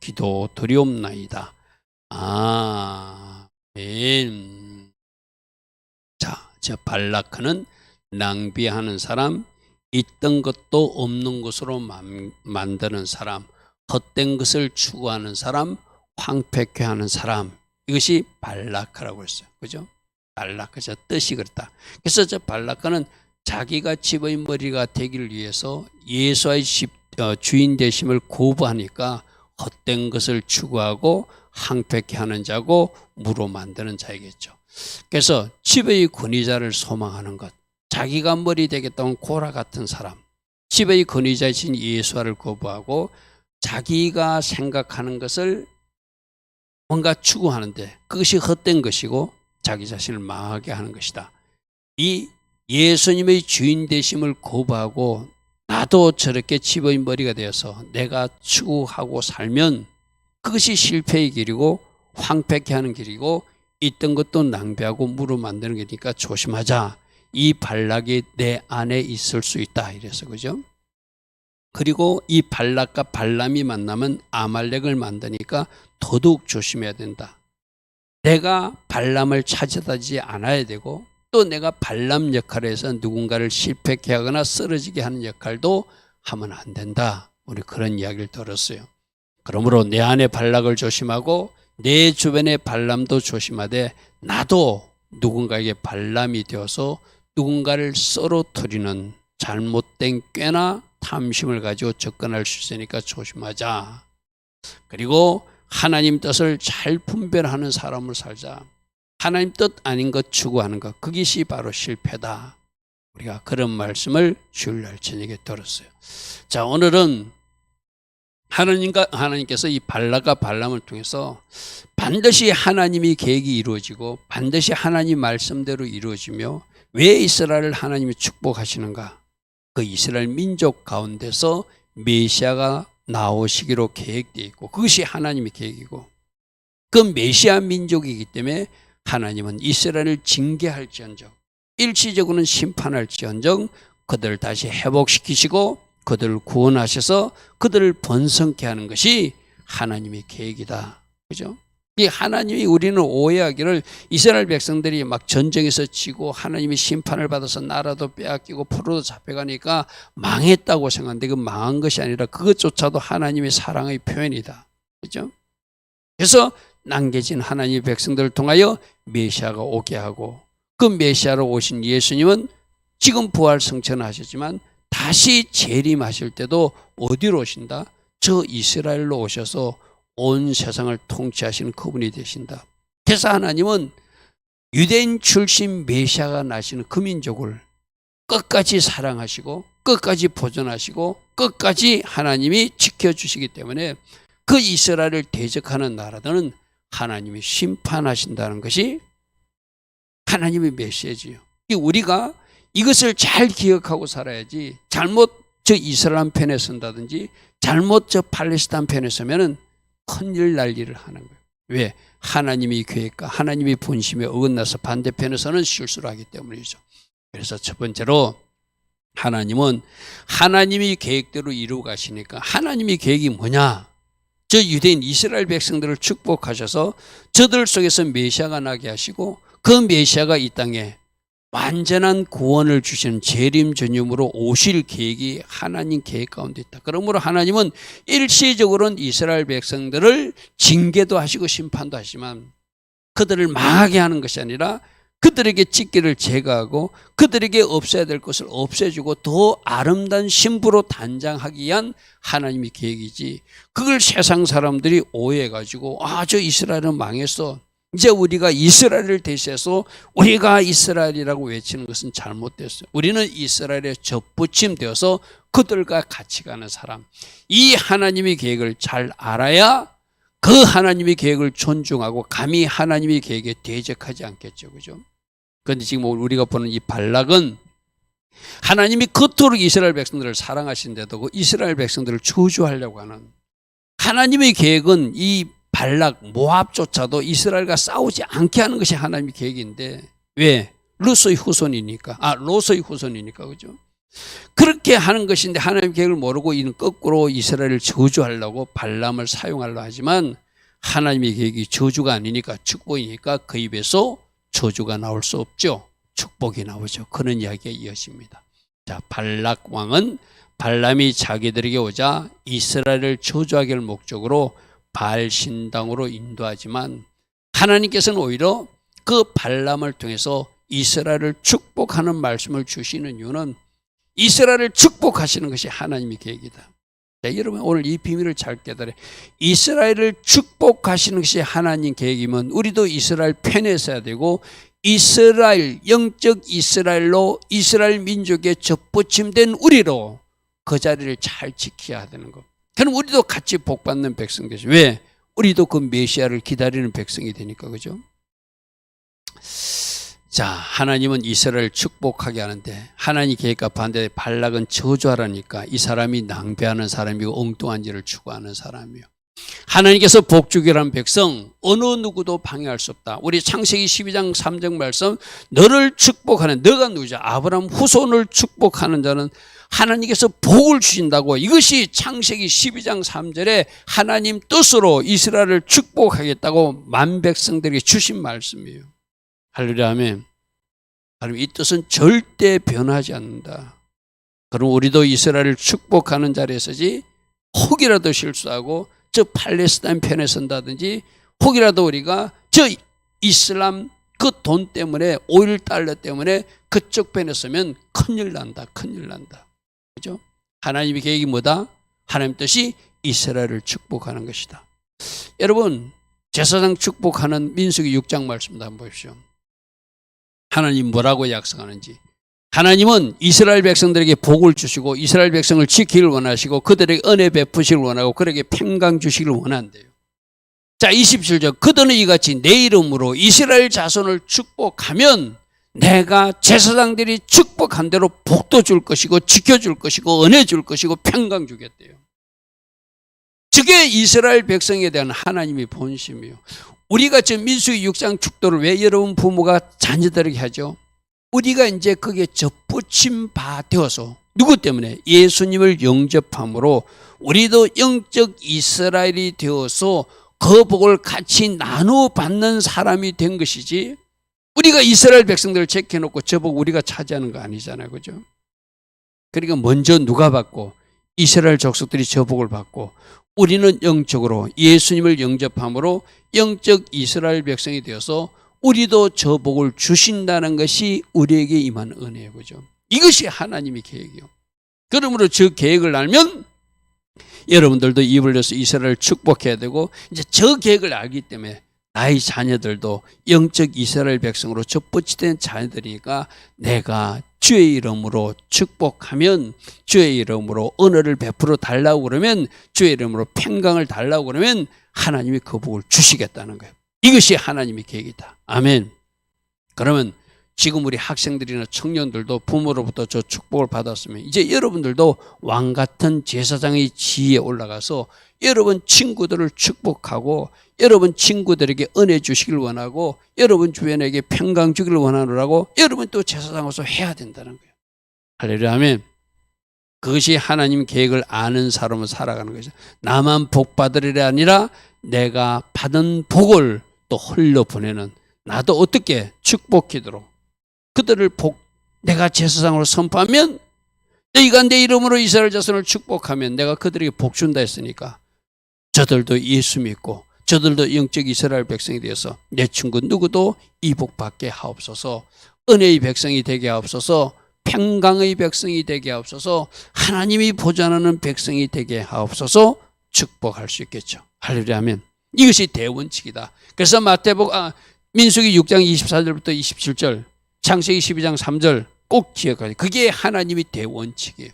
기도드리옵나이다. 아멘. 자, 저 발라크는 낭비하는 사람, 있던 것도 없는 것으로 만드는 사람, 헛된 것을 추구하는 사람, 황폐케 하는 사람, 이것이 발라크라고 했어요. 그죠? 발라크, 저 뜻이 그렇다. 그래서 저 발라크는 자기가 집의 머리가 되기를 위해서 예수의 주인 되심을 거부하니까 헛된 것을 추구하고 황폐케 하는 자고 무로 만드는 자이겠죠. 그래서 집의 권위자를 소망하는 것, 자기가 머리 되겠다는 고라 같은 사람, 집의 권위자이신 예수를 거부하고 자기가 생각하는 것을 뭔가 추구하는데 그것이 헛된 것이고 자기 자신을 망하게 하는 것이다. 이 예수님의 주인 되심을 거부하고 나도 저렇게 집의 머리가 되어서 내가 추구하고 살면 그것이 실패의 길이고 황폐케 하는 길이고 있던 것도 낭비하고 무로 만드는 길이니까 조심하자. 이 발락이 내 안에 있을 수 있다. 이래서 그죠? 그리고 이 발락과 발람이 만나면 아말렉을 만드니까 더더욱 조심해야 된다. 내가 발람을 찾아다니지 않아야 되고 또 내가 발람 역할에서 누군가를 실패케 하거나 쓰러지게 하는 역할도 하면 안 된다. 우리 그런 이야기를 들었어요. 그러므로 내 안에 발락을 조심하고 내 주변의 발람도 조심하되 나도 누군가에게 발람이 되어서 누군가를 썰어뜨리는 잘못된 꾀나 탐심을 가지고 접근할 수 있으니까 조심하자. 그리고 하나님 뜻을 잘 분별하는 사람을 살자. 하나님 뜻 아닌 것 추구하는 것, 그것이 바로 실패다. 우리가 그런 말씀을 주일날 저녁에 들었어요. 자, 오늘은 하나님께서 이 발락과 발람을 통해서 반드시 하나님의 계획이 이루어지고 반드시 하나님 말씀대로 이루어지며 왜 이스라엘을 하나님이 축복하시는가? 그 이스라엘 민족 가운데서 메시아가 나오시기로 계획되어 있고 그것이 하나님의 계획이고 그 메시아 민족이기 때문에 하나님은 이스라엘을 징계할지언정 일시적으로는 심판할지언정 그들을 다시 회복시키시고 그들을 구원하셔서 그들을 번성케 하는 것이 하나님의 계획이다. 그죠? 이 하나님이 우리는 오해하기를 이스라엘 백성들이 막 전쟁에서 지고 하나님이 심판을 받아서 나라도 빼앗기고 포로도 잡혀가니까 망했다고 생각하는데 그 망한 것이 아니라 그것조차도 하나님의 사랑의 표현이다. 그죠? 그래서 남겨진 하나님의 백성들을 통하여 메시아가 오게 하고 그 메시아로 오신 예수님은 지금 부활 성천하셨지만 다시 재림하실 때도 어디로 오신다? 저 이스라엘로 오셔서 온 세상을 통치하시는 그분이 되신다. 그래서 하나님은 유대인 출신 메시아가 나시는 그 민족을 끝까지 사랑하시고 끝까지 보존하시고 끝까지 하나님이 지켜주시기 때문에 그 이스라엘을 대적하는 나라들은 하나님이 심판하신다는 것이 하나님의 메시지예요. 우리가 이것을 잘 기억하고 살아야지 잘못 저 이스라엘 편에 선다든지 잘못 저 팔레스타인 편에 서면은 큰일 날 일을 하는 거예요. 왜? 하나님의 계획과 하나님의 본심에 어긋나서 반대편에서는 실수를 하기 때문이죠. 그래서 첫 번째로 하나님은 하나님의 계획대로 이루어 가시니까 하나님의 계획이 뭐냐? 저 유대인 이스라엘 백성들을 축복하셔서 저들 속에서 메시아가 나게 하시고 그 메시아가 이 땅에 완전한 구원을 주시는 재림 전염으로 오실 계획이 하나님 계획 가운데 있다. 그러므로 하나님은 일시적으로는 이스라엘 백성들을 징계도 하시고 심판도 하시지만 그들을 망하게 하는 것이 아니라 그들에게 찢기를 제거하고 그들에게 없애야 될 것을 없애주고 더 아름다운 신부로 단장하기 위한 하나님의 계획이지 그걸 세상 사람들이 오해해가지고 저 이스라엘은 망했어. 이제 우리가 이스라엘을 대신해서 우리가 이스라엘이라고 외치는 것은 잘못됐어요. 우리는 이스라엘에 접붙임되어서 그들과 같이 가는 사람. 이 하나님의 계획을 잘 알아야 그 하나님의 계획을 존중하고 감히 하나님의 계획에 대적하지 않겠죠. 그죠? 그런데 지금 우리가 보는 이 발락은 하나님이 그토록 이스라엘 백성들을 사랑하신데도 그 이스라엘 백성들을 저주하려고 하는 하나님의 계획은 이 발락, 모압조차도 이스라엘과 싸우지 않게 하는 것이 하나님의 계획인데 왜? 롯의 후손이니까. 그죠? 그렇게 하는 것인데 하나님 계획을 모르고 이는 거꾸로 이스라엘을 저주하려고 발람을 사용하려 하지만 하나님의 계획이 저주가 아니니까 축복이니까 그 입에서 저주가 나올 수 없죠. 축복이 나오죠. 그런 이야기가 이어집니다. 자, 발락 왕은 발람이 자기들에게 오자 이스라엘을 저주하게 할 목적으로 바알 신당으로 인도하지만 하나님께서는 오히려 그 발람을 통해서 이스라엘을 축복하는 말씀을 주시는 이유는 이스라엘을 축복하시는 것이 하나님의 계획이다. 자, 여러분 오늘 이 비밀을 잘 깨달아요. 이스라엘을 축복하시는 것이 하나님 계획이면 우리도 이스라엘 편에 서야 되고 이스라엘, 영적 이스라엘로 이스라엘 민족의 접붙임된 우리로 그 자리를 잘 지켜야 되는 것. 그럼 우리도 같이 복받는 백성 되죠. 왜? 우리도 그 메시아를 기다리는 백성이 되니까, 그죠? 자, 하나님은 이스라엘을 축복하게 하는데 하나님 계획과 반대에 발락은 저주하라니까 이 사람이 낭비하는 사람이고 엉뚱한 일을 추구하는 사람이요. 하나님께서 복 주기란 백성 어느 누구도 방해할 수 없다. 우리 창세기 12장 3절 말씀, 너를 축복하는, 너가 누구죠? 아브라함 후손을 축복하는 자는 하나님께서 복을 주신다고. 이것이 창세기 12장 3절에 하나님 뜻으로 이스라엘을 축복하겠다고 만 백성들에게 주신 말씀이에요. 할렐루야 아멘. 하나님 이 뜻은 절대 변하지 않는다. 그럼 우리도 이스라엘을 축복하는 자리에 서지 혹이라도 실수하고 저 팔레스타인 편에 선다든지 혹이라도 우리가 저 이슬람 그 돈 때문에 오일 달러 때문에 그쪽 편에 서면 큰일 난다. 큰일 난다. 그죠? 하나님의 계획이 뭐다? 하나님 뜻이 이스라엘을 축복하는 것이다. 여러분 제사장 축복하는 민수기 6장 말씀도 한번 보십시오. 하나님 뭐라고 약속하는지. 하나님은 이스라엘 백성들에게 복을 주시고 이스라엘 백성을 지키기를 원하시고 그들에게 은혜 베푸시기를 원하고 그들에게 평강 주시기를 원한대요. 자, 27절 그들은 이같이 내 이름으로 이스라엘 자손을 축복하면 내가 제사장들이 축복한 대로 복도 줄 것이고 지켜줄 것이고 은혜 줄 것이고 평강 주겠대요. 저게 이스라엘 백성에 대한 하나님의 본심이에요. 우리가 지금 민수기 6장 축도를 왜 여러분 부모가 자녀들에게 하죠? 우리가 이제 거기에 접붙임 바 되어서 누구 때문에? 예수님을 영접함으로 우리도 영적 이스라엘이 되어서 그 복을 같이 나누어 받는 사람이 된 것이지 우리가 이스라엘 백성들을 제껴놓고 저 복 우리가 차지하는 거 아니잖아요. 그죠? 그러니까 먼저 누가 받고 이스라엘 족속들이 저 복을 받고 우리는 영적으로 예수님을 영접함으로 영적 이스라엘 백성이 되어서 우리도 저 복을 주신다는 것이 우리에게 임한 은혜예요. 그죠? 이것이 하나님의 계획이요. 그러므로 저 계획을 알면 여러분들도 입을 열어서 이스라엘을 축복해야 되고 이제 저 계획을 알기 때문에 나의 자녀들도 영적 이스라엘 백성으로 접붙이된 자녀들이니까 내가 주의 이름으로 축복하면 주의 이름으로 은혜를 베풀어 달라고 그러면 주의 이름으로 평강을 달라고 그러면 하나님이 그 복을 주시겠다는 거예요. 이것이 하나님의 계획이다. 아멘. 그러면 지금 우리 학생들이나 청년들도 부모로부터 저 축복을 받았으면 이제 여러분들도 왕같은 제사장의 지위에 올라가서 여러분 친구들을 축복하고 여러분 친구들에게 은혜 주시길 원하고 여러분 주변에게 평강 주기를 원하느라고 여러분 또 제사장으로서 해야 된다는 거예요. 할렐루야 아멘. 그것이 하나님 계획을 아는 사람으로 살아가는 것이죠. 나만 복 받으리라 아니라 내가 받은 복을 또 흘려보내는 나도 어떻게 축복하도록 그들을 내가 제사장으로 선포하면 너희가 내 이름으로 이스라엘 자손을 축복하면 내가 그들에게 복 준다 했으니까 저들도 예수 믿고 저들도 영적 이스라엘 백성이 되어서 내 친구 누구도 이 복 받게 하옵소서 은혜의 백성이 되게 하옵소서 평강의 백성이 되게 하옵소서 하나님이 보존하는 백성이 되게 하옵소서 축복할 수 있겠죠. 할렐루야 아멘. 이것이 대원칙이다. 그래서 민수기 6장 24절부터 27절 창세기 12장 3절 꼭 기억하세요. 그게 하나님의 대원칙이에요.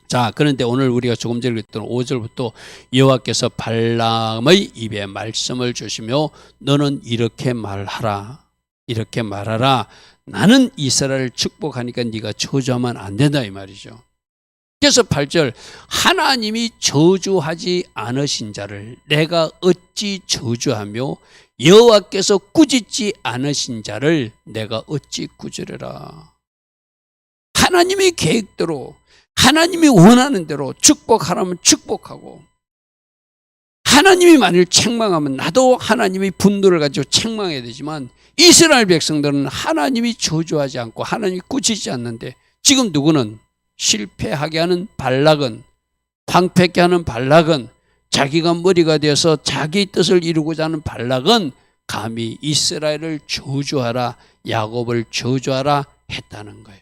자, 그런데 오늘 우리가 조금 전에 했던 5절부터 여호와께서 발람의 입에 말씀을 주시며 너는 이렇게 말하라. 이렇게 말하라. 나는 이스라엘을 축복하니까 네가 저주하면 안 된다 이 말이죠. 그래서 8절 하나님이 저주하지 않으신 자를 내가 어찌 저주하며 여호와께서 꾸짖지 않으신 자를 내가 어찌 꾸짖으라. 하나님의 계획대로 하나님이 원하는 대로 축복하라면 축복하고, 하나님이 만일 책망하면 나도 하나님의 분노를 가지고 책망해야 되지만, 이스라엘 백성들은 하나님이 저주하지 않고 하나님이 꾸짖지 않는데, 지금 누구는 실패하게 하는 발락은, 황폐케 하는 발락은, 자기가 머리가 되어서 자기 뜻을 이루고자 하는 발락은 감히 이스라엘을 저주하라, 야곱을 저주하라 했다는 거예요.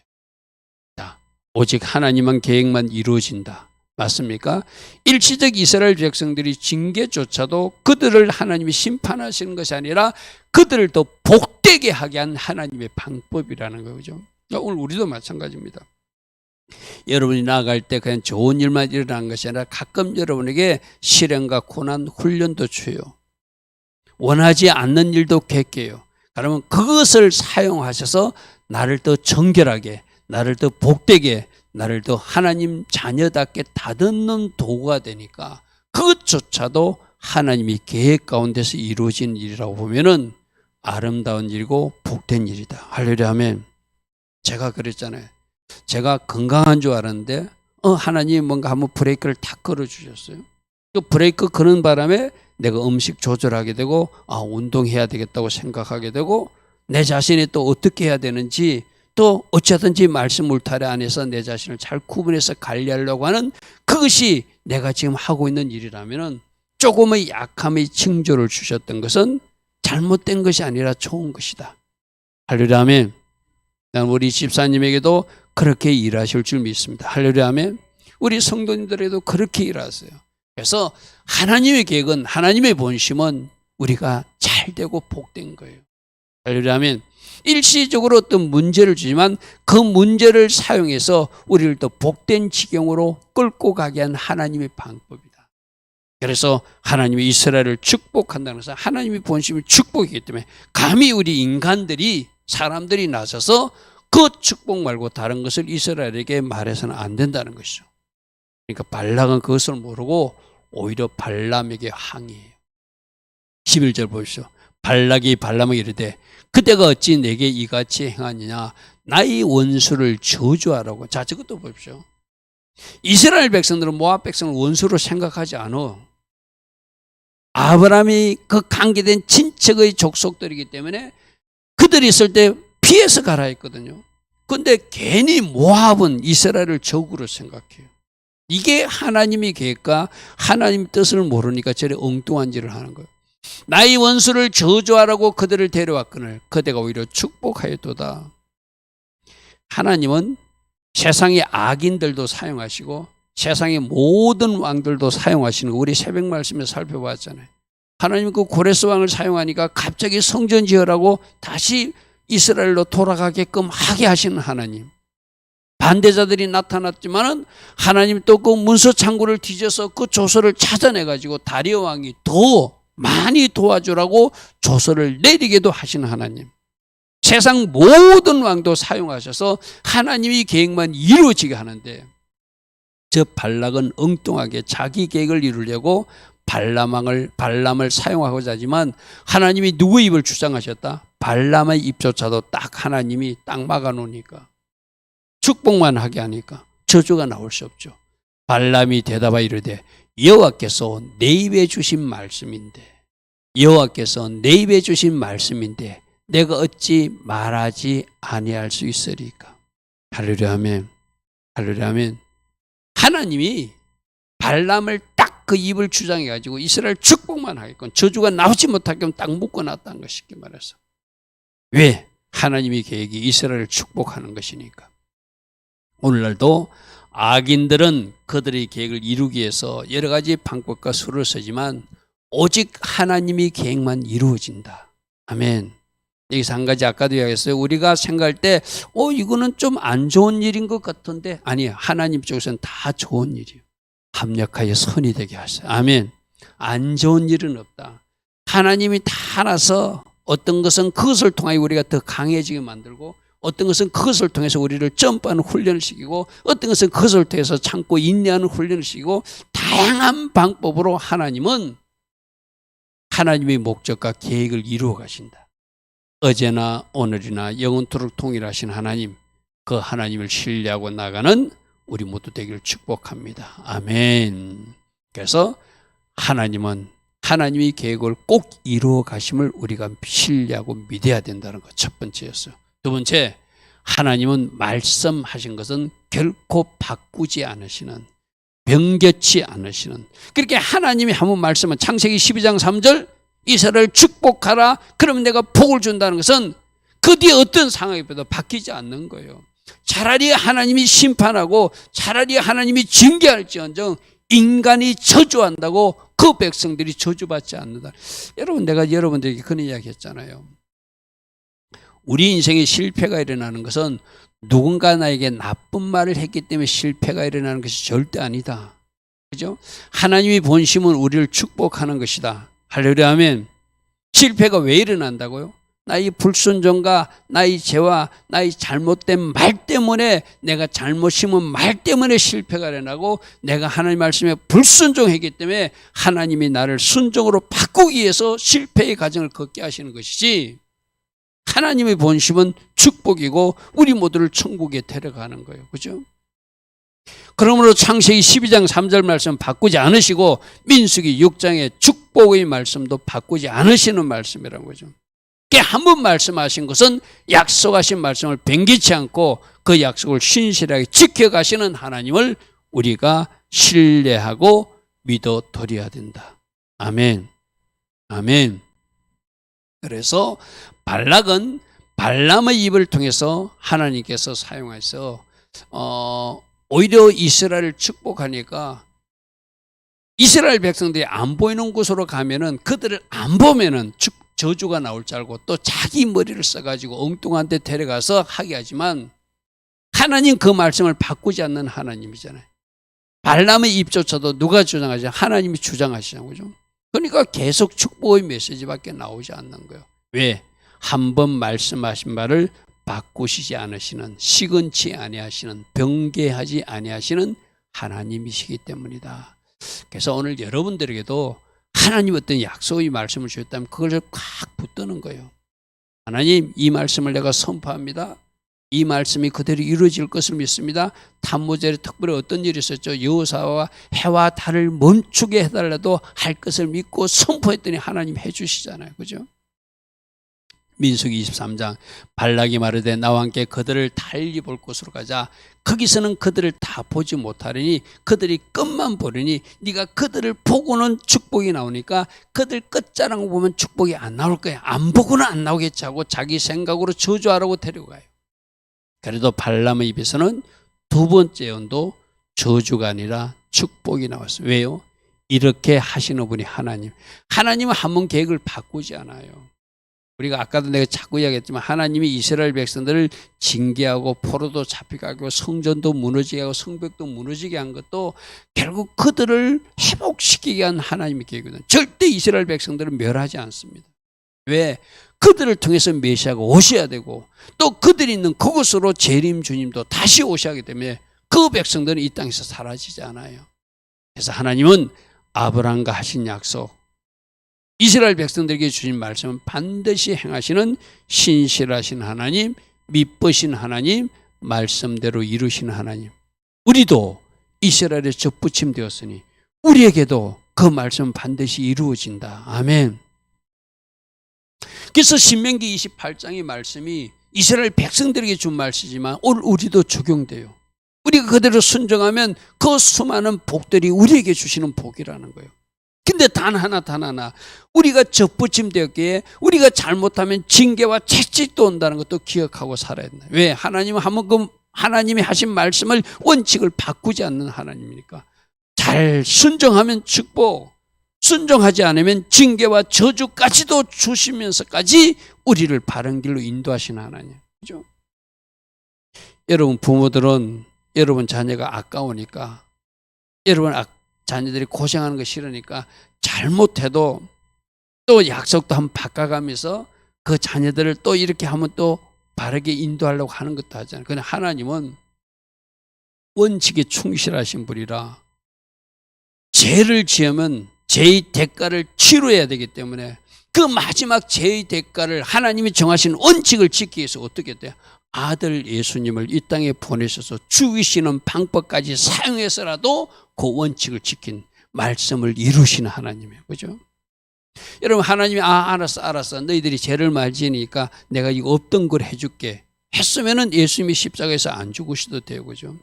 자, 오직 하나님은 계획만 이루어진다. 맞습니까? 일시적 이스라엘 백성들이 징계조차도 그들을 하나님이 심판하시는 것이 아니라 그들을 더 복되게 하게 한 하나님의 방법이라는 거죠. 오늘 우리도 마찬가지입니다. 여러분이 나아갈 때 그냥 좋은 일만 일어나는 것이 아니라 가끔 여러분에게 시련과 고난, 훈련도 줘요. 원하지 않는 일도 겪게요. 그러면 그것을 사용하셔서 나를 더 정결하게, 나를 더 복되게, 나를 더 하나님 자녀답게 다듬는 도구가 되니까 그것조차도 하나님이 계획 가운데서 이루어진 일이라고 보면은 아름다운 일이고 복된 일이다. 할렐루야 아멘. 제가 그랬잖아요. 제가 건강한 줄 알았는데 하나님이 뭔가 한번 브레이크를 탁 걸어주셨어요. 그 브레이크 거는 바람에 내가 음식 조절하게 되고 운동해야 되겠다고 생각하게 되고, 내 자신이 또 어떻게 해야 되는지, 또 어쩌든지 말씀 울타리 안에서 내 자신을 잘 구분해서 관리하려고 하는, 그것이 내가 지금 하고 있는 일이라면 조금의 약함의 징조를 주셨던 것은 잘못된 것이 아니라 좋은 것이다. 할렐루야 아멘. 난 우리 집사님에게도 그렇게 일하실 줄 믿습니다. 할렐루야 아멘. 우리 성도님들에게도 그렇게 일하세요. 그래서 하나님의 계획은, 하나님의 본심은 우리가 잘 되고 복된 거예요. 할렐루야 아멘. 일시적으로 어떤 문제를 주지만 그 문제를 사용해서 우리를 더 복된 지경으로 끌고 가게 한 하나님의 방법이다. 그래서 하나님이 이스라엘을 축복한다는 것은 하나님의 본심이 축복이기 때문에 감히 우리 인간들이, 사람들이 나서서 그 축복 말고 다른 것을 이스라엘에게 말해서는 안 된다는 것이죠. 그러니까 발락은 그것을 모르고 오히려 발람에게 항의해요. 11절 보십시오. 발락이 발람에게 이르되 그대가 어찌 내게 이같이 행하느냐, 나의 원수를 저주하라고. 자, 저것도 보십시오. 이스라엘 백성들은 모압 백성을 원수로 생각하지 않아. 아브라함이 그 관계된 친척의 족속들이기 때문에 그들이 있을 때 피해서 가라 했거든요. 그런데 괜히 모압은 이스라엘을 적으로 생각해요. 이게 하나님의 계획과 하나님의 뜻을 모르니까 저래 엉뚱한 일을 하는 거예요. 나의 원수를 저주하라고 그들을 데려왔거늘 그대가 오히려 축복하였도다. 하나님은 세상의 악인들도 사용하시고 세상의 모든 왕들도 사용하시는 거 우리 새벽 말씀에서 살펴봤잖아요. 하나님은 그 고레스 왕을 사용하니까 갑자기 성전 지으라고 다시 이스라엘로 돌아가게끔 하게 하시는 하나님. 반대자들이 나타났지만은 하나님 또 그 문서 창고를 뒤져서 그 조서를 찾아내가지고 다리오 왕이 더 많이 도와주라고 조서를 내리게도 하시는 하나님. 세상 모든 왕도 사용하셔서 하나님의 계획만 이루어지게 하는데, 저 발락은 엉뚱하게 자기 계획을 이루려고 발람을 사용하고자 하지만 하나님이 누구의 입을 주장하셨다? 발람의 입조차도 딱 하나님이 딱 막아놓으니까, 축복만 하게 하니까 저주가 나올 수 없죠. 발람이 대답하여 이르되 여호와께서 내 입에 주신 말씀인데, 여호와께서 내 입에 주신 말씀인데 내가 어찌 말하지 아니할 수 있으리까. 할렐루야 아멘. 할렐루야 아멘. 하나님이 발람을 딱 그 입을 주장해 가지고 이스라엘 축복만 하게끔, 저주가 나오지 못하게끔 딱 묶어놨다는 것, 쉽게 말해서. 왜? 하나님의 계획이 이스라엘을 축복하는 것이니까. 오늘날도 악인들은 그들의 계획을 이루기 위해서 여러 가지 방법과 수를 쓰지만 오직 하나님의 계획만 이루어진다. 아멘. 여기서 한 가지 아까도 이야기했어요. 우리가 생각할 때 이거는 좀 안 좋은 일인 것 같은데, 아니에요. 하나님 쪽에서는 다 좋은 일이에요. 합력하여 선이 되게 하세요. 아멘. 안 좋은 일은 없다. 하나님이 다 알아서 어떤 것은 그것을 통하여 우리가 더 강해지게 만들고, 어떤 것은 그것을 통해서 우리를 점프하는 훈련을 시키고, 어떤 것은 그것을 통해서 참고 인내하는 훈련을 시키고, 다양한 방법으로 하나님은 하나님의 목적과 계획을 이루어 가신다. 어제나 오늘이나 영원토록 동일하신 하나님, 그 하나님을 신뢰하고 나가는 우리 모두 되기를 축복합니다. 아멘. 그래서 하나님은 하나님의 계획을 꼭 이루어 가심을 우리가 신뢰하고 믿어야 된다는 것 첫 번째였어요. 두 번째, 하나님은 말씀하신 것은 결코 바꾸지 않으시는, 변개치 않으시는, 그렇게 하나님이 한번 말씀은 창세기 12장 3절 이스라엘을 축복하라 그러면 내가 복을 준다는 것은 그 뒤에 어떤 상황에도 바뀌지 않는 거예요. 차라리 하나님이 심판하고 차라리 하나님이 징계할지언정 인간이 저주한다고 그 백성들이 저주받지 않는다. 여러분, 내가 여러분들에게 그런 이야기 했잖아요. 우리 인생에 실패가 일어나는 것은 누군가 나에게 나쁜 말을 했기 때문에 실패가 일어나는 것이 절대 아니다. 그죠? 하나님의 본심은 우리를 축복하는 것이다. 할렐루야 아멘. 실패가 왜 일어난다고요? 나의 불순종과 나의 죄와 나의 잘못된 말 때문에, 내가 잘못 심은 말 때문에 실패가 일어나고 내가 하나님 말씀에 불순종했기 때문에 하나님이 나를 순종으로 바꾸기 위해서 실패의 과정을 걷게 하시는 것이지, 하나님의 본심은 축복이고 우리 모두를 천국에 데려가는 거예요. 그죠? 그러므로 창세기 12장 3절 말씀 바꾸지 않으시고 민수기 6장의 축복의 말씀도 바꾸지 않으시는 말씀이라는 거죠. 한 번 말씀하신 것은 약속하신 말씀을 변개치 않고 그 약속을 신실하게 지켜가시는 하나님을 우리가 신뢰하고 믿어 드려야 된다. 아멘. 아멘. 그래서 발락은 발람의 입을 통해서 하나님께서 사용해서 오히려 이스라엘을 축복하니까 이스라엘 백성들이 안 보이는 곳으로 가면은 그들을 안 보면은 저주가 나올 줄 알고 또 자기 머리를 써가지고 엉뚱한 데 데려가서 하게 하지만 하나님 그 말씀을 바꾸지 않는 하나님이잖아요. 발람의 입조차도 누가 주장하지? 하나님이 주장하시는 거죠. 그러니까 계속 축복의 메시지밖에 나오지 않는 거예요. 왜? 한 번 말씀하신 말을 바꾸시지 않으시는, 시건치 아니하시는, 변개하지 아니하시는 하나님이시기 때문이다. 그래서 오늘 여러분들에게도 하나님 어떤 약속의 말씀을 주셨다면 그걸 꽉 붙드는 거예요. 하나님, 이 말씀을 내가 선포합니다. 이 말씀이 그대로 이루어질 것을 믿습니다. 탄무절에 특별히 어떤 일이 있었죠? 여호사와 해와 달을 멈추게 해달라도 할 것을 믿고 선포했더니 하나님 해주시잖아요. 그죠? 민수기 23장 발락이 마르되 나와 함께 그들을 달리 볼 곳으로 가자. 거기서는 그들을 다 보지 못하리니 그들이 끝만 보리니 네가 그들을 보고는 축복이 나오니까 그들 끝자락을 보면 축복이 안 나올 거야. 안 보고는 안 나오겠지 하고 자기 생각으로 저주하라고 데려가요. 그래도 발람의 입에서는 두 번째 예언도 저주가 아니라 축복이 나왔어요. 왜요? 이렇게 하시는 분이 하나님. 하나님은 한 번 계획을 바꾸지 않아요. 우리가 아까도 내가 자꾸 이야기했지만 하나님이 이스라엘 백성들을 징계하고 포로도 잡히게 하고 성전도 무너지게 하고 성벽도 무너지게 한 것도 결국 그들을 회복시키게 한 하나님의 계획이거든요. 절대 이스라엘 백성들은 멸하지 않습니다. 왜? 그들을 통해서 메시아가 오셔야 되고 또 그들이 있는 그곳으로 재림 주님도 다시 오셔야 하기 때문에 그 백성들은 이 땅에서 사라지지 않아요. 그래서 하나님은 아브라함과 하신 약속, 이스라엘 백성들에게 주신 말씀은 반드시 행하시는 신실하신 하나님, 믿으신 하나님, 말씀대로 이루시는 하나님. 우리도 이스라엘에 접붙임 되었으니 우리에게도 그 말씀은 반드시 이루어진다. 아멘. 그래서 신명기 28장의 말씀이 이스라엘 백성들에게 준 말씀이지만 오늘 우리도 적용돼요. 우리가 그대로 순종하면 그 수많은 복들이 우리에게 주시는 복이라는 거예요. 근데 단 하나 우리가 접붙임 되었기에 우리가 잘못하면 징계와 채찍도 온다는 것도 기억하고 살아야 된다. 왜? 하나님은 한번 그 하나님이 하신 말씀을 원칙을 바꾸지 않는 하나님이니까. 잘 순종하면 축복, 순종하지 않으면 징계와 저주까지도 주시면서까지 우리를 바른 길로 인도하시는 하나님. 그죠? 여러분 부모들은 여러분 자녀가 아까우니까, 여러분 자녀들이 고생하는 거 싫으니까 잘못해도 또 약속도 한번 바꿔가면서 그 자녀들을 또 이렇게 하면 또 바르게 인도하려고 하는 것도 하잖아요. 그런데 하나님은 원칙에 충실하신 분이라 죄를 지으면 죄의 대가를 치러야 되기 때문에 그 마지막 죄의 대가를 하나님이 정하신 원칙을 지키기 위해서 어떻게 돼요? 아들 예수님을 이 땅에 보내셔서 죽이시는 방법까지 사용해서라도 그 원칙을 지킨 말씀을 이루시는 하나님이에요. 그죠? 여러분, 하나님이 알았어. 너희들이 죄를 많이 지으니까 내가 이거 없던 걸 해줄게 했으면은 예수님이 십자가에서 안 죽으셔도 돼요. 그죠?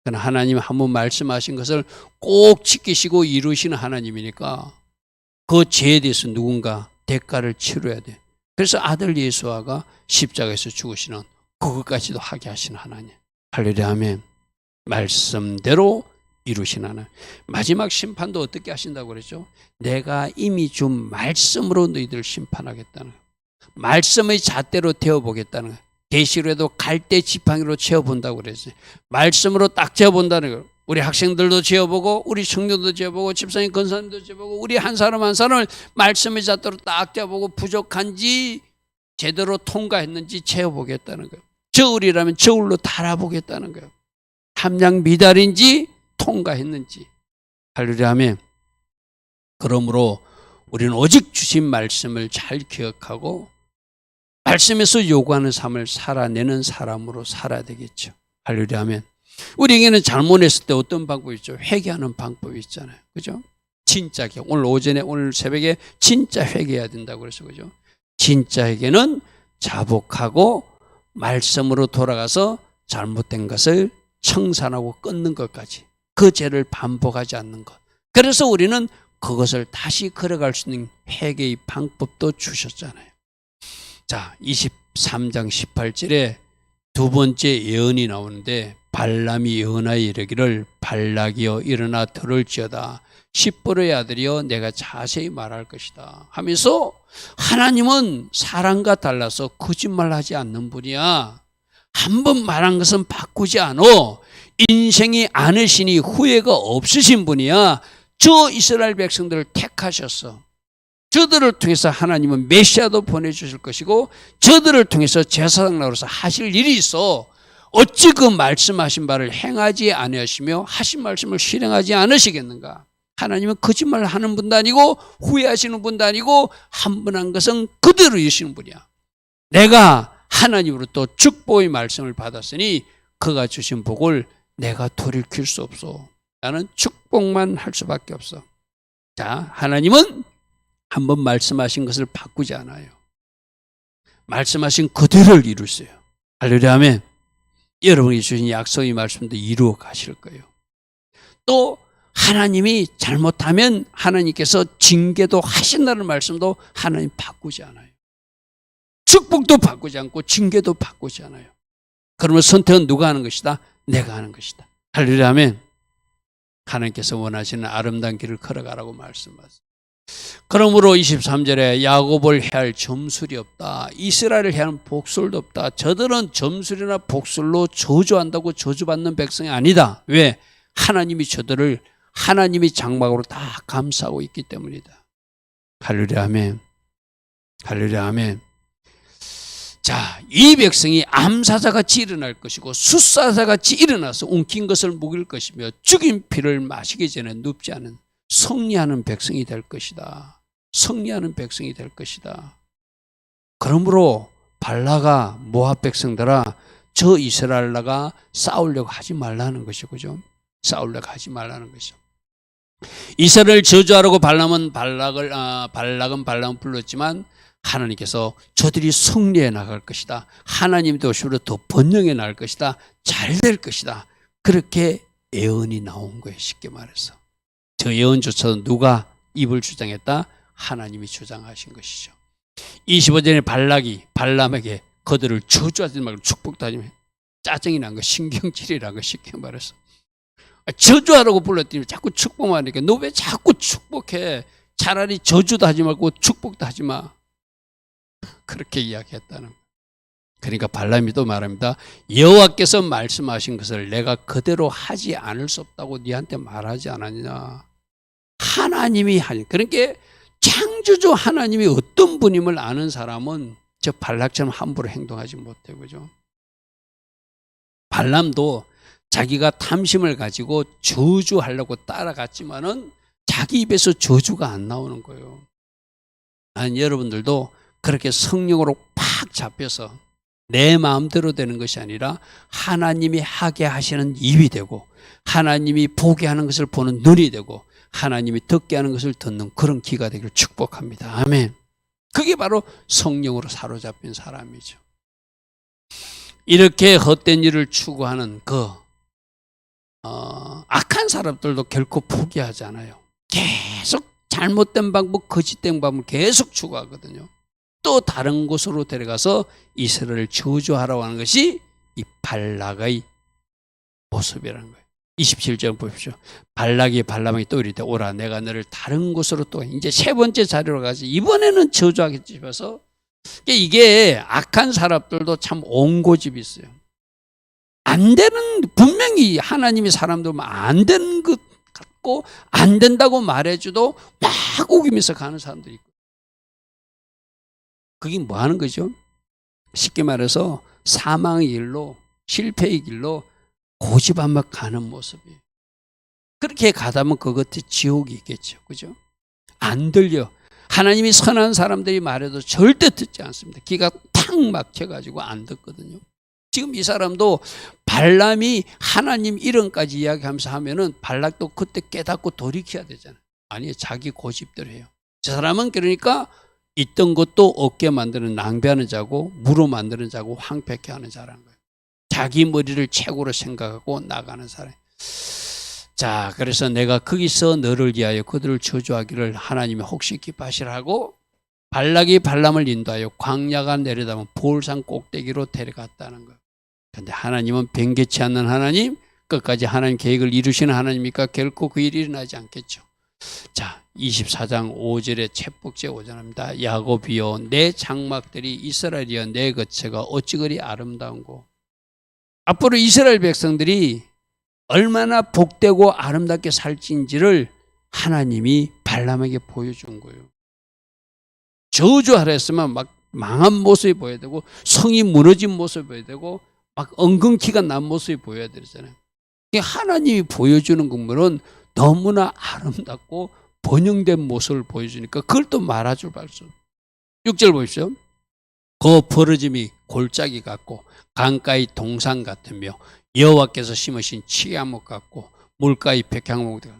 그러나 하나님이 한번 말씀하신 것을 꼭 지키시고 이루시는 하나님이니까 그 죄에 대해서 누군가 대가를 치러야 돼. 그래서 아들 예수아가 십자가에서 죽으시는 그것까지도 하게 하시는 하나님. 할렐루야, 아멘. 말씀대로 이루신 하나님. 마지막 심판도 어떻게 하신다고 그랬죠? 내가 이미 준 말씀으로 너희들을 심판하겠다는 거예요. 말씀의 잣대로 태워보겠다는 거예요. 계시로에도 갈대 지팡이로 채워본다고 그랬어요. 말씀으로 딱 채워본다는 거예요. 우리 학생들도 채워보고 우리 청년도 채워보고 집사님 권사님도 채워보고 우리 한 사람 한 사람을 말씀의 잣대로 딱 채워보고 부족한지 제대로 통과했는지 채워보겠다는 거예요. 저울이라면 저울로 달아보겠다는 거예요. 함량 미달인지 통과했는지. 할렐루야, 아멘. 그러므로 우리는 오직 주신 말씀을 잘 기억하고 말씀에서 요구하는 삶을 살아내는 사람으로 살아야 되겠죠. 할렐루야, 아멘. 우리에게는 잘못했을 때 어떤 방법이 있죠? 회개하는 방법이 있잖아요. 그죠? 진짜 회. 오늘 새벽에 진짜 회개해야 된다고 그래서 그죠? 진짜 회개는 자복하고 말씀으로 돌아가서 잘못된 것을 청산하고 끊는 것까지, 그 죄를 반복하지 않는 것. 그래서 우리는 그것을 다시 걸어갈 수 있는 회개의 방법도 주셨잖아요. 자, 23장 18절에 두 번째 예언이 나오는데 발람이 예언하여 이르기를 발락이여 일어나 들을지어다 십보로의 아들이여 내가 자세히 말할 것이다 하면서 하나님은 사람과 달라서 거짓말하지 않는 분이야. 한 번 말한 것은 바꾸지 않아. 인생이 않으시니 후회가 없으신 분이야. 저 이스라엘 백성들을 택하셨어. 저들을 통해서 하나님은 메시아도 보내주실 것이고 저들을 통해서 제사장으로서 하실 일이 있어. 어찌 그 말씀하신 바를 행하지 아니하시며 하신 말씀을 실행하지 않으시겠는가? 하나님은 거짓말을 하는 분도 아니고 후회하시는 분도 아니고 한 번 한 것은 그대로 이루시는 분이야. 내가 하나님으로부터 축복의 말씀을 받았으니 그가 주신 복을 내가 돌이킬 수 없어. 나는 축복만 할 수밖에 없어. 자, 하나님은 한번 말씀하신 것을 바꾸지 않아요. 말씀하신 그대로를 이루세요. 할렐루야, 아멘. 여러분이 주신 약속의 말씀도 이루어 가실 거예요. 또 하나님이 잘못하면 하나님께서 징계도 하신다는 말씀도 하나님 바꾸지 않아요. 축복도 바꾸지 않고 징계도 바꾸지 않아요. 그러면 선택은 누가 하는 것이다? 내가 하는 것이다. 할렐루야, 아멘. 하나님께서 원하시는 아름다운 길을 걸어가라고 말씀하세요. 그러므로 23절에 야곱을 해할 점술이 없다. 이스라엘을 해하는 복술도 없다. 저들은 점술이나 복술로 저주한다고 저주받는 백성이 아니다. 왜? 하나님이 저들을 하나님이 장막으로 다 감싸고 있기 때문이다. 할렐루야, 아멘. 할렐루야, 아멘. 자, 이 백성이 암사자같이 일어날 것이고 숫사자같이 일어나서 웅킨 것을 먹일 것이며 죽인 피를 마시기 전에 눕지 않은 승리하는 백성이 될 것이다. 승리하는 백성이 될 것이다. 그러므로 발라가 모압 백성들아 저 이스라엘 나가 싸우려고 하지 말라는 것이죠. 그죠? 싸우려고 하지 말라는 것이죠. 이스라엘을 저주하라고 발락은 발락을 불렀지만 하나님께서 저들이 승리해 나갈 것이다. 하나님 도시로 더 번영해 나갈 것이다. 잘 될 것이다. 그렇게 예언이 나온 거예요. 쉽게 말해서. 저 예언조차도 누가 입을 주장했다? 하나님이 주장하신 것이죠. 25절에 발락이 발람에게 그들을 저주하지 말고 축복도 하지 말고 짜증이 난 거, 신경질이란 거 쉽게 말해서. 저주하라고 불렀더니 자꾸 축복만 하니까 너 왜 자꾸 축복해? 차라리 저주도 하지 말고 축복도 하지 마. 그렇게 이야기했다는 거예요. 그러니까 발람이 또 말합니다. 여호와께서 말씀하신 것을 내가 그대로 하지 않을 수 없다고 네한테 말하지 않았냐. 하나님이 하니. 그러니까 창조주 하나님이 어떤 분임을 아는 사람은 저 발락처럼 함부로 행동하지 못해. 그죠? 발람도 자기가 탐심을 가지고 저주하려고 따라갔지만은 자기 입에서 저주가 안 나오는 거예요. 난 여러분들도 그렇게 성령으로 팍 잡혀서 내 마음대로 되는 것이 아니라 하나님이 하게 하시는 입이 되고 하나님이 보게 하는 것을 보는 눈이 되고 하나님이 듣게 하는 것을 듣는 그런 귀가 되기를 축복합니다. 아멘. 그게 바로 성령으로 사로잡힌 사람이죠. 이렇게 헛된 일을 추구하는 악한 사람들도 결코 포기하지 않아요. 계속 잘못된 방법, 거짓된 방법을 계속 추구하거든요. 또 다른 곳으로 데려가서 이스라엘을 저주하라고 하는 것이 이 발락의 모습이라는 거예요. 27절 보십시오. 발락이 발람에게 또 이르되 오라 내가 너를 다른 곳으로 또 이제 세 번째 자리로 가서 이번에는 저주하겠지 싶어서 이게 악한 사람들도 참 옹고집이 있어요. 안 되는 분명히 하나님이 사람들 안 되는 것 같고 안 된다고 말해줘도 막 우기면서 가는 사람들이 있고 그게 뭐 하는 거죠? 쉽게 말해서 사망의 길로 실패의 길로 고집하며 가는 모습이에요. 그렇게 가다 보면 그것이 지옥이 있겠죠. 그죠? 안 들려. 하나님이 선한 사람들이 말해도 절대 듣지 않습니다. 귀가 탁 막혀가지고 안 듣거든요. 지금 이 사람도 발람이 하나님 이름까지 이야기하면서 하면은 발락도 그때 깨닫고 돌이켜야 되잖아요. 아니, 자기 고집대로 해요. 저 사람은 그러니까 있던 것도 없게 만드는 낭비하는 자고 무로 만드는 자고 황폐케 하는 자라는 거예요. 자기 머리를 최고로 생각하고 나가는 사람. 자, 그래서 내가 거기서 너를 위하여 그들을 저주하기를 하나님이 혹시 기뻐하시라고 발락이 발람을 인도하여 광야가 내려다면 볼산 꼭대기로 데려갔다는 거예요. 그런데 하나님은 변개치 않는 하나님, 끝까지 하나님 계획을 이루시는 하나님이니까 결코 그 일이 일어나지 않겠죠. 자, 24장 5절에 채복제 오전합니다. 야곱이여 내 장막들이 이스라엘이여 내 거처가 어찌 그리 아름다운고. 앞으로 이스라엘 백성들이 얼마나 복되고 아름답게 살지인지를 하나님이 발람에게 보여준 거예요. 저주하라 했으면 막 망한 모습이 보여야 되고 성이 무너진 모습이 보여야 되고 막 엉겅퀴가 난 모습이 보여야 되잖아요. 하나님이 보여주는 것물은 너무나 아름답고 번영된 모습을 보여주니까 그걸 또 말아줄 발수. 6절 보십시오. 그 벌어짐이 골짜기 같고 강가의 동산 같으며 여호와께서 심으신 치야목 같고 물가의 백향목 같고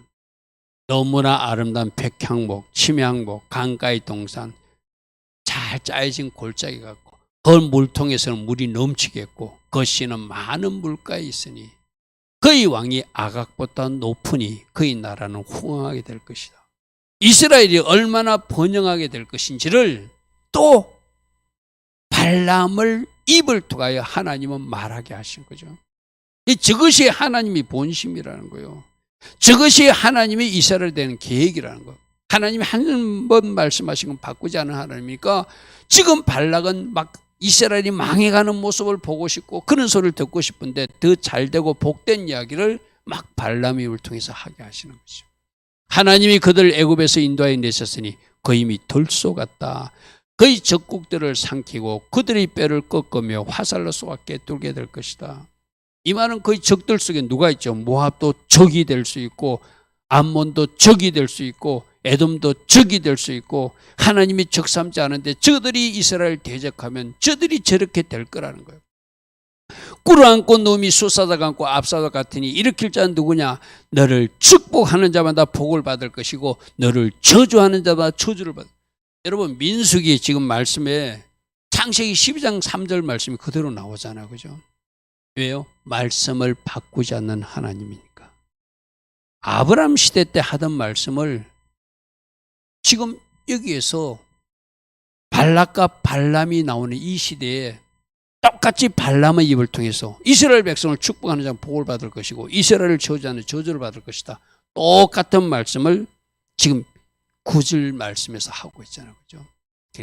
너무나 아름다운 백향목, 침향목, 강가의 동산 잘 짜여진 골짜기 같고 그 물통에서는 물이 넘치겠고 그 씨는 많은 물가에 있으니 그의 왕이 아각보다 높으니 그의 나라는 후강하게 될 것이다. 이스라엘이 얼마나 번영하게 될 것인지를 또 발람을 입을 통하여 하나님은 말하게 하신 거죠. 저것이 하나님이 본심이라는 거예요. 저것이 하나님이 이스라엘에 대한 계획이라는 거예요. 하나님이 한 번 말씀하신 건 바꾸지 않은 하나님이니까 지금 발락은 막 이스라엘이 망해가는 모습을 보고 싶고 그런 소리를 듣고 싶은데 더 잘되고 복된 이야기를 막 발람의 입을 통해서 하게 하시는 거죠. 하나님이 그들을 애굽에서 인도하여 내셨으니 그 힘이 들소 같다. 그의 적국들을 삼키고 그들의 뼈를 꺾으며 화살로 쏘아 꿰뚫게 될 것이다. 이 말은 그의 적들 속에 누가 있죠? 모압도 적이 될 수 있고 암몬도 적이 될 수 있고 에돔도 적이 될 수 있고 하나님이 적삼지 않은데 저들이 이스라엘 대적하면 저들이 저렇게 될 거라는 거예요. 꿀을 안고 놈이 숫사자가 안고 압사자 같으니 일으킬 자는 누구냐? 너를 축복하는 자마다 복을 받을 것이고 너를 저주하는 자마다 저주를 받을. 여러분 민수기 지금 말씀에 창세기 12장 3절 말씀이 그대로 나오잖아요. 그죠? 왜요? 말씀을 바꾸지 않는 하나님이니까. 아브라함 시대 때 하던 말씀을 지금 여기에서 발락과 발람이 나오는 이 시대에 똑같이 발람의 입을 통해서 이스라엘 백성을 축복하는 자는 복을 받을 것이고 이스라엘을 저주하는 저주를 받을 것이다. 똑같은 말씀을 지금 9절 말씀에서 하고 있잖아요. 그죠?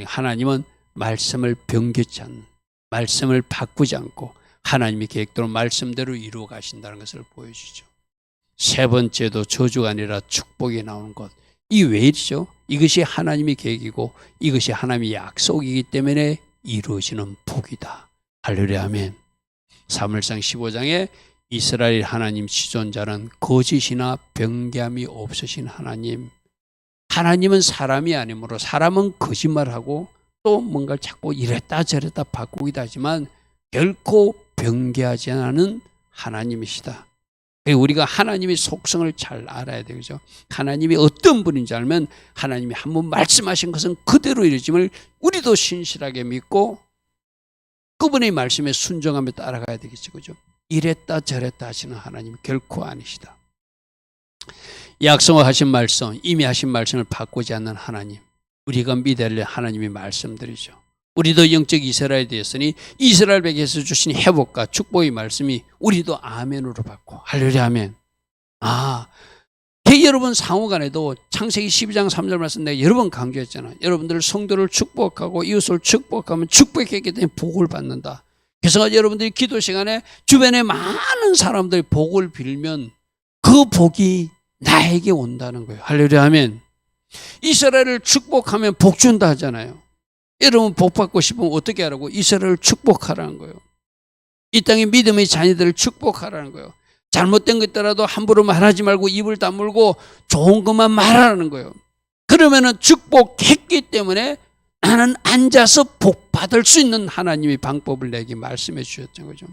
하나님은 말씀을 변개치 않는, 말씀을 바꾸지 않고 하나님의 계획대로 말씀대로 이루어 가신다는 것을 보여주죠. 세 번째도 저주가 아니라 축복이 나오는 것. 이 왜 이러죠? 이것이 하나님의 계획이고 이것이 하나님의 약속이기 때문에 이루어지는 복이다. 할렐루야 아멘. 사무엘상 15장에 이스라엘 하나님 지존자는 거짓이나 변개함이 없으신 하나님. 하나님은 사람이 아니므로 사람은 거짓말하고 또 뭔가 자꾸 이랬다 저랬다 바꾸기도 하지만 결코 변개하지 않는 하나님이시다. 우리가 하나님의 속성을 잘 알아야 되죠. 하나님이 어떤 분인지 알면 하나님이 한번 말씀하신 것은 그대로 이루어짐을 우리도 신실하게 믿고 그분의 말씀에 순종하며 따라가야 되겠죠. 그죠? 이랬다 저랬다 하시는 하나님이 결코 아니시다. 약속하신 말씀, 이미 하신 말씀을 바꾸지 않는 하나님, 우리가 믿어야 할 하나님의 말씀들이죠. 우리도 영적 이스라엘이 되었으니 이스라엘 백에서 주신 회복과 축복의 말씀이 우리도 아멘으로 받고 할렐루야 아멘. 여러분 상호간에도 창세기 12장 3절 말씀 내가 여러 번 강조했잖아요. 여러분들 성도를 축복하고 이웃을 축복하면 축복했기 때문에 복을 받는다. 그래서 여러분들이 기도 시간에 주변에 많은 사람들이 복을 빌면 그 복이 나에게 온다는 거예요. 할렐루야 아멘. 이스라엘을 축복하면 복 준다 하잖아요. 여러분 복 받고 싶으면 어떻게 하라고? 이스라엘을 축복하라는 거예요. 이 땅의 믿음의 자녀들을 축복하라는 거예요. 잘못된 것 있더라도 함부로 말하지 말고 입을 다물고 좋은 것만 말하라는 거예요. 그러면은 축복했기 때문에 나는 앉아서 복 받을 수 있는 하나님의 방법을 내게 말씀해 주셨던 거죠.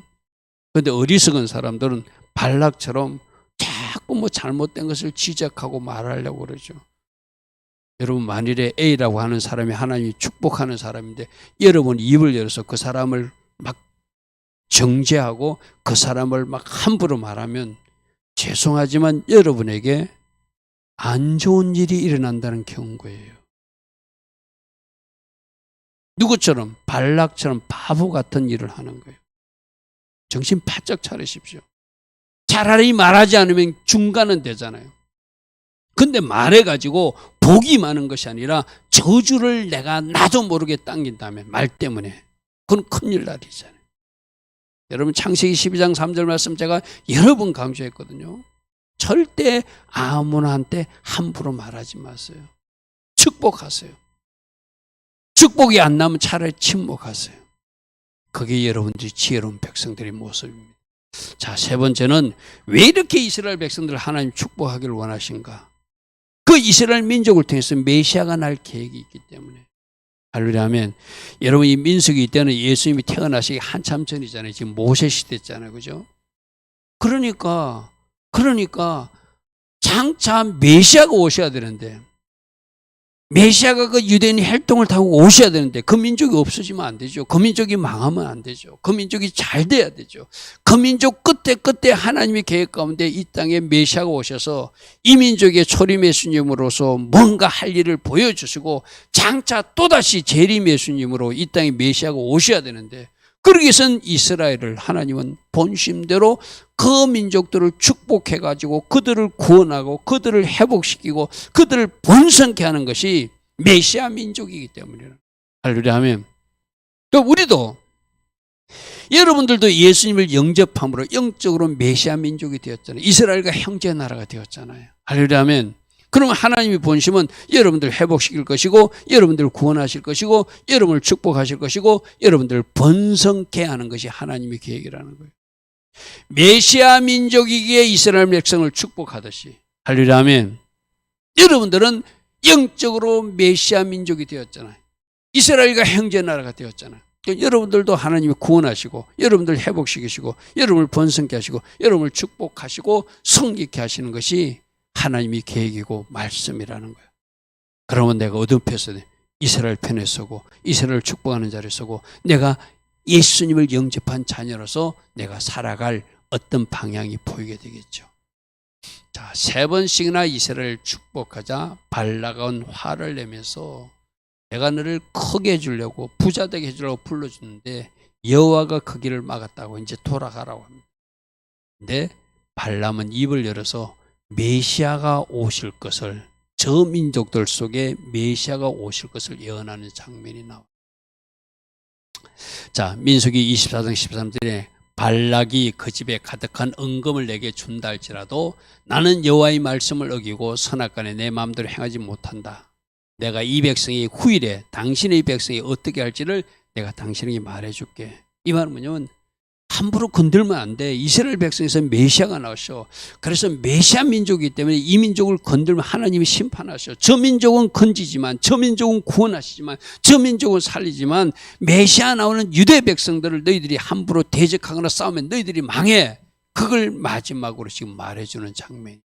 그런데 어리석은 사람들은 발락처럼 자꾸 뭐 잘못된 것을 지적하고 말하려고 그러죠. 여러분 만일에 A라고 하는 사람이 하나님이 축복하는 사람인데 여러분 입을 열어서 그 사람을 막 정죄하고 그 사람을 막 함부로 말하면 죄송하지만 여러분에게 안 좋은 일이 일어난다는 경고예요. 누구처럼? 발락처럼 바보 같은 일을 하는 거예요. 정신 바짝 차리십시오. 차라리 말하지 않으면 중간은 되잖아요. 근데 말해가지고 복이 많은 것이 아니라 저주를 내가 나도 모르게 당긴다면 말 때문에 그건 큰일 날이잖아요. 여러분 창세기 12장 3절 말씀 제가 여러 번 강조했거든요. 절대 아무나한테 함부로 말하지 마세요. 축복하세요. 축복이 안 나면 차라리 침묵하세요. 그게 여러분들이 지혜로운 백성들의 모습입니다. 자, 세 번째는 왜 이렇게 이스라엘 백성들을 하나님 축복하기를 원하신가? 그 이스라엘 민족을 통해서 메시아가 날 계획이 있기 때문에. 할렐루야 하면 여러분 이 민수기 때는 예수님이 태어나시기 한참 전이잖아요. 지금 모세 시대잖아요. 그죠? 그러니까 장차 메시아가 오셔야 되는데 메시아가 그 유대인 혈통을 타고 오셔야 되는데 그 민족이 없어지면 안 되죠. 그 민족이 망하면 안 되죠. 그 민족이 잘 돼야 되죠. 그 민족 끝에 하나님의 계획 가운데 이 땅에 메시아가 오셔서 이 민족의 초림 예수님으로서 뭔가 할 일을 보여주시고 장차 또다시 재림 예수님으로 이 땅에 메시아가 오셔야 되는데 그러기 위해서는 이스라엘을 하나님은 본심대로 그 민족들을 축복해가지고 그들을 구원하고 그들을 회복시키고 그들을 번성케 하는 것이 메시아 민족이기 때문이에요. 할렐루야 하면 또 우리도 여러분들도 예수님을 영접함으로 영적으로 메시아 민족이 되었잖아요. 이스라엘과 형제 나라가 되었잖아요. 할렐루야 하면 그러면 하나님의 본심은 여러분들 회복시킬 것이고 여러분들을 구원하실 것이고 여러분을 축복하실 것이고 여러분들을 번성케 하는 것이 하나님의 계획이라는 거예요. 메시아 민족이기에 이스라엘 백성을 축복하듯이 할렐루야 아멘. 여러분들은 영적으로 메시아 민족이 되었잖아요. 이스라엘과 형제 나라가 되었잖아요. 여러분들도 하나님이 구원하시고 여러분들 회복시키시고 여러분을 번성케 하시고 여러분을 축복하시고 성기케 하시는 것이 하나님의 계획이고 말씀이라는 거예요. 그러면 내가 어떤 편에 이스라엘 편에 서고 이스라엘을 축복하는 자리에 서고 내가 예수님을 영접한 자녀로서 내가 살아갈 어떤 방향이 보이게 되겠죠. 자, 3번씩이나 이스라엘을 축복하자 발락은 화를 내면서 내가 너를 크게 해주려고 부자 되게 해주려고 불러주는데 여호와가 그 길을 막았다고 이제 돌아가라고 합니다. 근데 발람은 입을 열어서 메시아가 오실 것을 저 민족들 속에 메시아가 오실 것을 예언하는 장면이 나옵니다. 자, 민수기 24장 13절에 발락이 그 집에 가득한 은금을 내게 준다 할지라도 나는 여호와의 말씀을 어기고 선악간에 내 마음대로 행하지 못한다. 내가 이 백성의 후일에 당신의 백성이 어떻게 할지를 내가 당신에게 말해줄게. 이 말은 뭐냐면 함부로 건들면 안 돼. 이스라엘 백성에서 메시아가 나오셔. 그래서 메시아 민족이기 때문에 이 민족을 건들면 하나님이 심판하셔. 저 민족은 건지지만, 저 민족은 구원하시지만, 저 민족은 살리지만 메시아 나오는 유대 백성들을 너희들이 함부로 대적하거나 싸우면 너희들이 망해. 그걸 마지막으로 지금 말해주는 장면.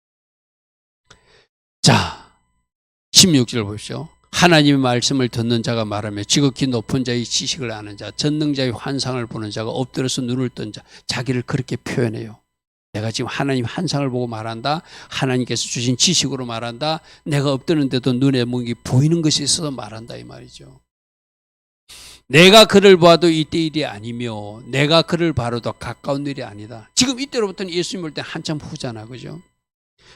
자, 16절 보십시오. 하나님의 말씀을 듣는 자가 말하며 지극히 높은 자의 지식을 아는 자, 전능자의 환상을 보는 자가 엎드려서 눈을 뜬 자, 자기를 그렇게 표현해요. 내가 지금 하나님 환상을 보고 말한다. 하나님께서 주신 지식으로 말한다. 내가 엎드는데도 눈에 뭔가 보이는 것이 있어서 말한다 이 말이죠. 내가 그를 봐도 이때 일이 아니며 내가 그를 바라도 가까운 일이 아니다. 지금 이때로부터는 예수님 볼 때 한참 후잖아, 그죠?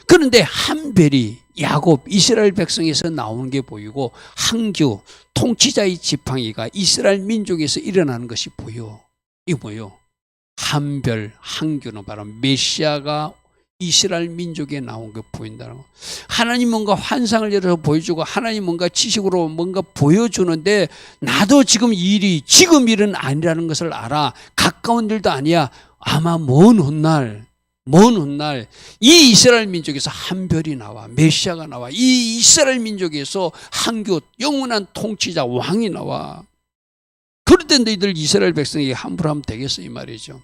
그런데 한 별이 야곱 이스라엘 백성에서 나오는 게 보이고 한규 통치자의 지팡이가 이스라엘 민족에서 일어나는 것이 보여. 이거 뭐예요? 한 별, 한규는 바로 메시아가 이스라엘 민족에 나온 게 보인다는 거. 하나님 뭔가 환상을 열어서 보여주고 하나님 뭔가 지식으로 뭔가 보여주는데 나도 지금 지금 일은 아니라는 것을 알아. 가까운 일도 아니야. 아마 먼 훗날 이 이스라엘 민족에서 한 별이 나와. 메시아가 나와. 이 이스라엘 민족에서 한교 영원한 통치자 왕이 나와. 그럴 때 너희들 이스라엘 백성에게 함부로 하면 되겠어 이 말이죠.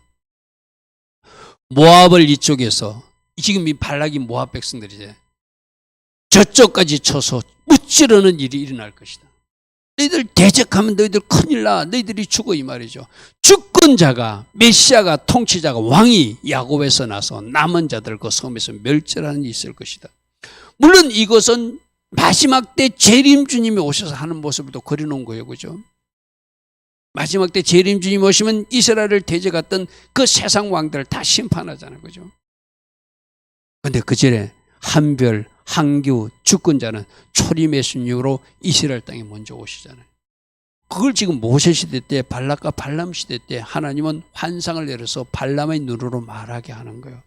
모압을 이쪽에서 지금 이 발락이 모압 백성들이지. 저쪽까지 쳐서 무찌르는 일이 일어날 것이다. 너희들 대적하면 너희들 큰일 나. 너희들이 죽어 이 말이죠. 주권자가 메시아가 통치자가 왕이 야곱에서 나서 남은 자들 그 섬에서 멸절하는 일이 있을 것이다. 물론 이것은 마지막 때 재림 주님이 오셔서 하는 모습을 또 그려놓은 거예요. 그죠? 마지막 때 재림 주님 오시면 이스라엘을 대적했던 그 세상 왕들을 다 심판하잖아요. 그죠? 근데 그 전에 한별, 한규, 주권자는 초림의 순육으로 이스라엘 땅에 먼저 오시잖아요. 그걸 지금 모세 시대 때 발락과 발람 시대 때 하나님은 환상을 내려서 발람의 눈으로 말하게 하는 거예요.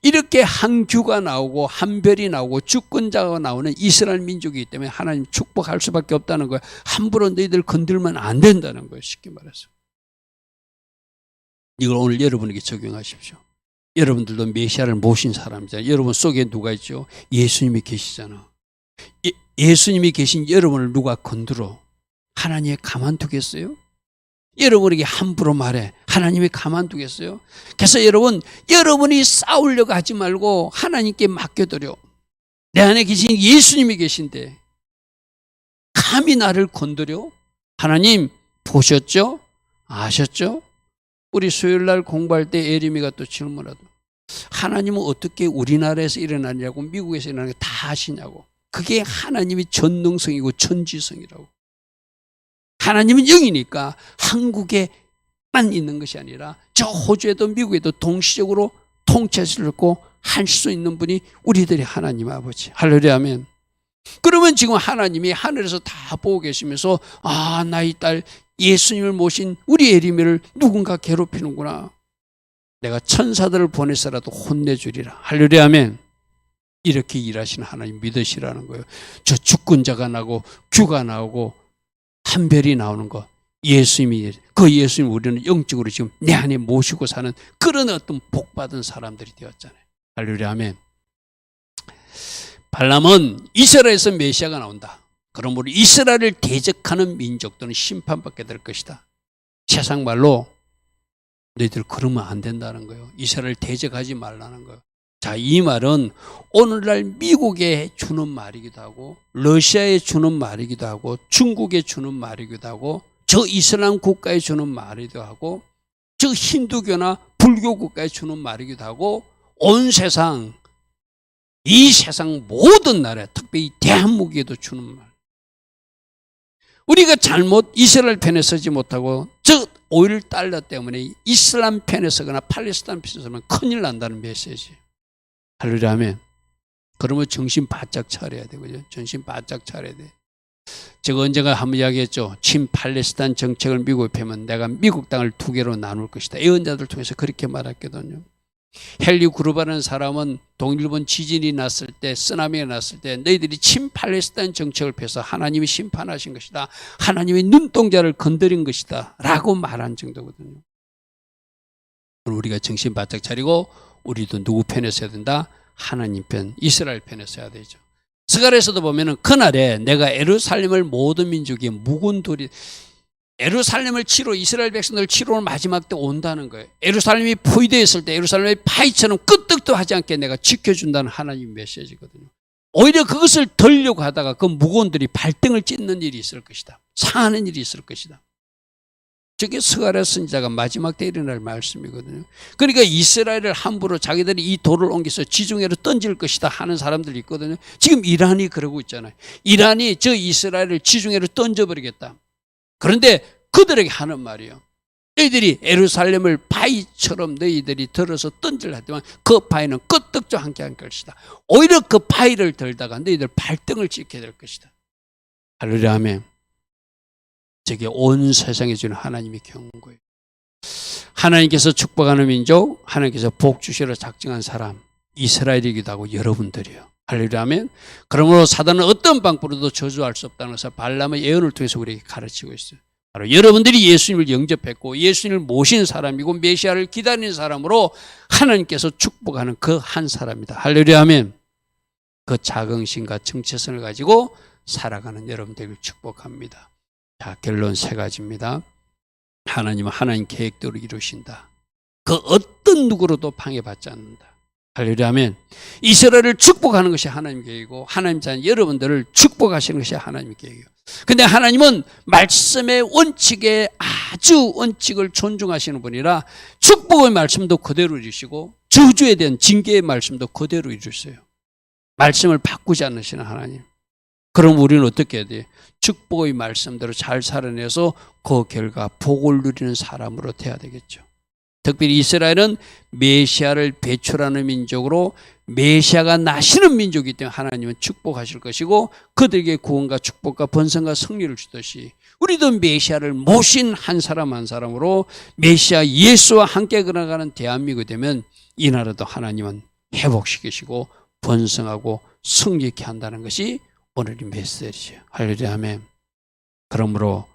이렇게 한규가 나오고 한별이 나오고 주권자가 나오는 이스라엘 민족이기 때문에 하나님 축복할 수밖에 없다는 거예요. 함부로 너희들 건들면 안 된다는 거예요. 쉽게 말해서. 이걸 오늘 여러분에게 적용하십시오. 여러분들도 메시아를 모신 사람이잖아요. 여러분 속에 누가 있죠? 예수님이 계시잖아. 예수님이 계신 여러분을 누가 건드려? 하나님이 가만두겠어요? 여러분에게 함부로 말해. 하나님이 가만두겠어요? 그래서 여러분이 싸우려고 하지 말고 하나님께 맡겨드려. 내 안에 계신 예수님이 계신데 감히 나를 건드려? 하나님 보셨죠? 아셨죠? 우리 수요일날 공부할 때 에리미가 또 질문하도 하나님은 어떻게 우리나라에서 일어나냐고 미국에서 일어나는 게 다 아시냐고. 그게 하나님이 전능성이고 전지성이라고. 하나님은 영이니까 한국에만 있는 것이 아니라 저 호주에도 미국에도 동시적으로 통치하실 수 할 수 있는 분이 우리들의 하나님 아버지. 할렐루야 아멘. 그러면 지금 하나님이 하늘에서 다 보고 계시면서 나의 딸 예수님을 모신 우리 에리미를 누군가 괴롭히는구나. 내가 천사들을 보내서라도 혼내주리라. 할렐루야 아멘. 이렇게 일하시는 하나님 믿으시라는 거예요. 저 주권자가 나고 규가 나오고 한별이 나오는 거 예수님이 그 예수님 우리는 영적으로 지금 내 안에 모시고 사는 그런 어떤 복받은 사람들이 되었잖아요. 할렐루야 아멘. 발람은 이스라엘에서 메시아가 나온다. 그러므로 이스라엘을 대적하는 민족들은 심판받게 될 것이다. 세상 말로 너희들 그러면 안 된다는 거예요. 이스라엘 대적하지 말라는 거예요. 자, 이 말은 오늘날 미국에 주는 말이기도 하고 러시아에 주는 말이기도 하고 중국에 주는 말이기도 하고 저 이슬람 국가에 주는 말이기도 하고 저 힌두교나 불교 국가에 주는 말이기도 하고 온 세상 이 세상 모든 나라에 특별히 대한민국에도 주는 말. 우리가 잘못 이스라엘 편에 서지 못하고 저 오일 달러 때문에 이슬람 편에 서거나 팔레스타인 편에 서면 큰일 난다는 메시지. 할렐루야 아멘. 그러면 정신 바짝 차려야 되거든요. 정신 바짝 차려야 돼. 제가 언젠가 한번 이야기했죠. 친팔레스타인 정책을 미국에 펴면 내가 미국 땅을 두 개로 나눌 것이다. 예언자들 통해서 그렇게 말했거든요. 헨리 그루바라는 사람은 동일본 지진이 났을 때 쓰나미가 났을 때 너희들이 친팔레스타인 정책을 펴서 하나님이 심판하신 것이다. 하나님의 눈동자를 건드린 것이다 라고 말한 정도거든요. 우리가 정신 바짝 차리고 우리도 누구 편에 서야 된다? 하나님 편, 이스라엘 편에 서야 되죠. 스가랴에서도 보면은 그날에 내가 예루살렘을 모든 민족이 묵은 돌이, 예루살렘을 치러, 이스라엘 백성들 치러오는 마지막 때 온다는 거예요. 예루살렘이 포위되어 있을 때 예루살렘의 파이처럼 끄떡도 하지 않게 내가 지켜준다는 하나님 메시지거든요. 오히려 그것을 덜려고 하다가 그 무거운들이 발등을 찢는 일이 있을 것이다. 상하는 일이 있을 것이다. 저게 스가랴 선지자가 마지막 때 일어날 말씀이거든요. 그러니까 이스라엘을 함부로 자기들이 이 돌을 옮겨서 지중해로 던질 것이다 하는 사람들이 있거든요. 지금 이란이 그러고 있잖아요. 이란이 저 이스라엘을 지중해로 던져버리겠다. 그런데 그들에게 하는 말이에요. 너희들이 예루살렘을 바위처럼 너희들이 들어서 던질라 하지만 그 바위는 끄떡도 함께 할 것이다. 오히려 그 바위를 들다가 너희들 발등을 찢게 될 것이다. 할렐루야 아멘. 저게 온 세상에 주는 하나님의 경고예요. 하나님께서 축복하는 민족, 하나님께서 복 주시러 작정한 사람, 이스라엘이기도 하고 여러분들이요. 할렐루야 아멘. 그러므로 사단은 어떤 방법으로도 저주할 수 없다는 것을 발람의 예언을 통해서 우리에게 가르치고 있어요. 바로 여러분들이 예수님을 영접했고 예수님을 모신 사람이고 메시아를 기다리는 사람으로 하나님께서 축복하는 그 한 사람이다. 할렐루야 아멘. 그 자긍심과 정체성을 가지고 살아가는 여러분들을 축복합니다. 자, 결론 3가지입니다. 하나님은 하나님 계획대로 이루신다. 그 어떤 누구로도 방해받지 않는다. 할렐루야 아멘. 이스라엘을 축복하는 것이 하나님 계획이고 하나님 자녀 여러분들을 축복하시는 것이 하나님 계획이에요. 근데 하나님은 말씀의 원칙에 아주 원칙을 존중하시는 분이라 축복의 말씀도 그대로 이루시고 저주에 대한 징계의 말씀도 그대로 이루세요. 말씀을 바꾸지 않으시는 하나님. 그럼 우리는 어떻게 해야 돼요? 축복의 말씀대로 잘 살아내서 그 결과 복을 누리는 사람으로 돼야 되겠죠. 특별히 이스라엘은 메시아를 배출하는 민족으로 메시아가 나시는 민족이기 때문에 하나님은 축복하실 것이고 그들에게 구원과 축복과 번성과 승리를 주듯이 우리도 메시아를 모신 한 사람 한 사람으로 메시아 예수와 함께 걸어가는 대한민국이 되면 이 나라도 하나님은 회복시키시고 번성하고 승리케 한다는 것이 오늘의 메시지예요. 할렐루야 아멘. 그러므로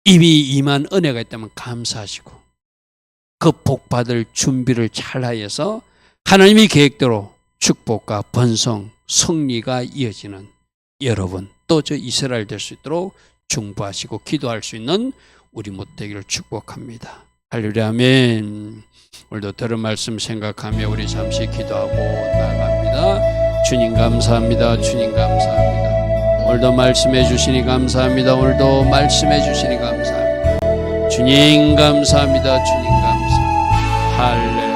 이미 임한 은혜가 있다면 감사하시고 그 복받을 준비를 잘하여서 하나님의 계획대로 축복과 번성, 승리가 이어지는 여러분 또 저 이스라엘 될 수 있도록 중보하시고 기도할 수 있는 우리 모두 되기를 축복합니다. 할렐루야 아멘. 오늘도 들은 말씀 생각하며 우리 잠시 기도하고 나갑니다. 주님 감사합니다. 주님 감사합니다. 오늘도 말씀해 주시니 감사합니다. 오늘도 말씀해 주시니 감사합니다. 주님 감사합니다. 주님 감사합니다. 할렐루야.